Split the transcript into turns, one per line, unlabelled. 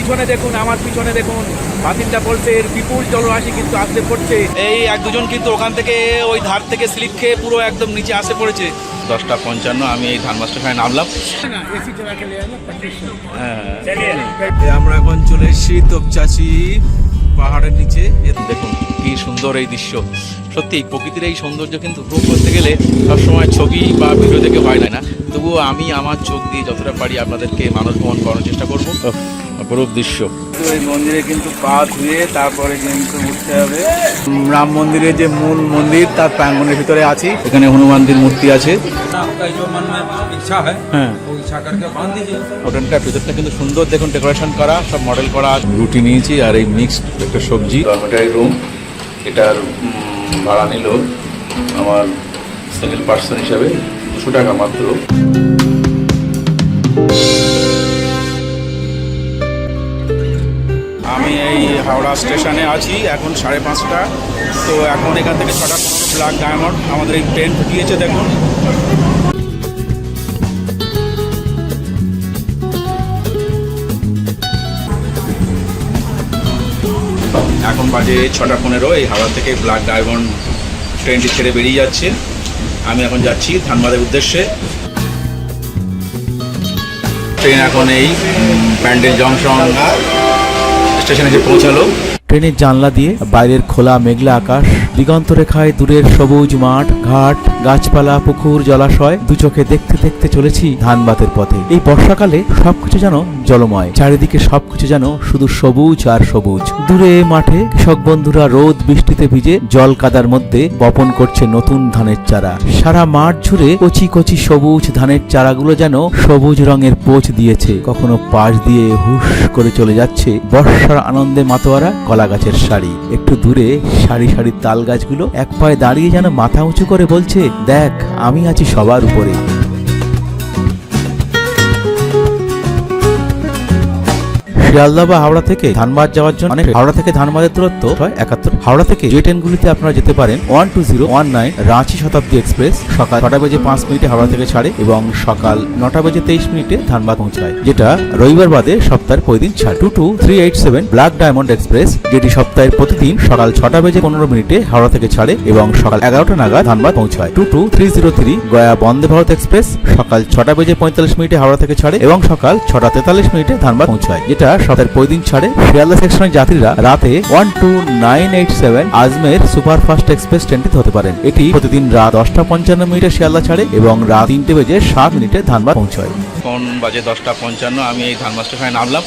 পিছনে দেখুন, আমার পিছনে দেখুন, বাতিলটা বলছে এর বিপুল জলরাশি কিন্তু আসতে পড়ছে। এই এক দুজন কিন্তু ওখান থেকে ওই ধার থেকে স্লিপ খেয়ে পুরো একদম নিচে আসে পড়েছে। 10:55 আমি এই ধানবাদ স্টেশনে নামলাম। আমরা এখন চলে এসেছি তোপচাচি পাহাড়ের নিচে। দেখুন কি সুন্দর এই দৃশ্য। সত্যি প্রকৃতির এই সৌন্দর্য কিন্তু উপভোগ করতে গেলে সবসময় ছবি বা ভিডিও দেখে হয় না, তবুও আমি আমার চোখ দিয়ে যতটা পারি আপনাদেরকে মানস ভ্রমণ করার চেষ্টা করবো। অপরূপ দৃশ্য। এই মন্দিরে কিন্তু পা ধুয়ে তারপরে কিন্তু উঠতে হবে। রাম মন্দিরের যে মূল মন্দির তার প্রাঙ্গণের ভিতরে আছি। এখানে হনুমানজির মূর্তি আছে। হ্যাঁ, হোটেলটার ভিতরটা কিন্তু সুন্দর দেখুন, ডেকোরেশন করা, সব মডেল করা। রুটি নিয়েছি আর এই মিক্সড একটা সবজি। ডরমেটারি রুম, এটার ভাড়া নিল আমার সিঙ্গেল পার্সন হিসাবে 200 টাকা মাত্র। আমি এই হাওড়া স্টেশনে আছি, এখন 5:30। তো এখন এখান থেকে 6:15 ব্ল্যাক ডায়মন্ড আমাদের এই ট্রেন ঢুকিয়েছে। দেখুন এখন বাজে 6:15। এই হাওড়া থেকে ব্ল্যাক ডায়মন্ড ট্রেনটি ছেড়ে বেরিয়ে যাচ্ছে। আমি এখন যাচ্ছি ধানবাদের উদ্দেশ্যে। ট্রেন এখন এই প্যান্ডেল জংশন স্টেশনে এসে পৌঁছালো।
ট্রেনের জানলা দিয়ে বাইরের খোলা মেঘলা আকাশ, দিগন্ত রেখায় দূরের সবুজ মাঠ, ঘাট, গাছপালা, পুকুর, জলাশয়, দু চোখে দেখতে দেখতে চলেছি ধানবাদের পথে। এই বর্ষাকালে সবকিছু যেন জলময়, চারিদিকে সবকিছু যেন শুধু সবুজ আর সবুজ। দূরে মাঠে কৃষক বন্ধুরা রোদ বৃষ্টিতে ভিজে জল কাদার মধ্যে বপন করছে নতুন ধানের চারা। সারা মাঠ জুড়ে কচি কচি সবুজ ধানের চারাগুলো যেন সবুজ রঙের পোচ দিয়েছে। কখনো পাশ দিয়ে হুশ করে চলে যাচ্ছে বর্ষার আনন্দে মাতোয়ারা কলা গাছের সারি। একটু দূরে সারি সারি তাল গাছগুলো এক পায়ে দাঁড়িয়ে যেন মাথা উঁচু করে বলছে, দেখ আমি আছি সবার উপরে। শিয়ালদা বা হাওড়া থেকে ধানবাদ যাওয়ার জন্য হাওড়া থেকে ধানবাদের দূরত্ব 71। হাওড়া থেকে যে ট্রেনগুলিতে আপনারা যেতে পারেন 12019 রাঁচি শতাব্দী এক্সপ্রেস সকাল 6:05 হাওড়া থেকে ছাড়ে এবং সকাল 9:23 ধানবাদ পৌঁছায়, যেটা রবিবার বাদে সপ্তাহের প্রতিদিন ছাড়ে। 22387 ব্ল্যাক ডায়মন্ড এক্সপ্রেস, যেটি সপ্তাহের প্রতিদিন সকাল 6:15 হাওড়া থেকে ছাড়ে এবং সকাল 11টা নাগাদ ধানবাদ পৌঁছায়। 22303 গয়া বন্দে ভারত এক্সপ্রেস, সকাল 6:45 হাওড়া থেকে ছাড়ে এবং সকাল 6:43 ধানবাদ পৌঁছায়, যেটা সপ্তাহের প্রতিদিন ছাড়ে। শিয়ালদা সেকশনের যাত্রীরা রাতে 12987 আজমের সুপারফাস্ট এক্সপ্রেস ট্রেনটিতে হতে পারেন। এটি প্রতিদিন রাত 10:55 শিয়ালদা ছাড়ে এবং রাত 3:07 ধানবাদ পৌঁছায়। কোন বাজে 10:55 আমি এই ধানবাদ স্টেশনে নামলাম।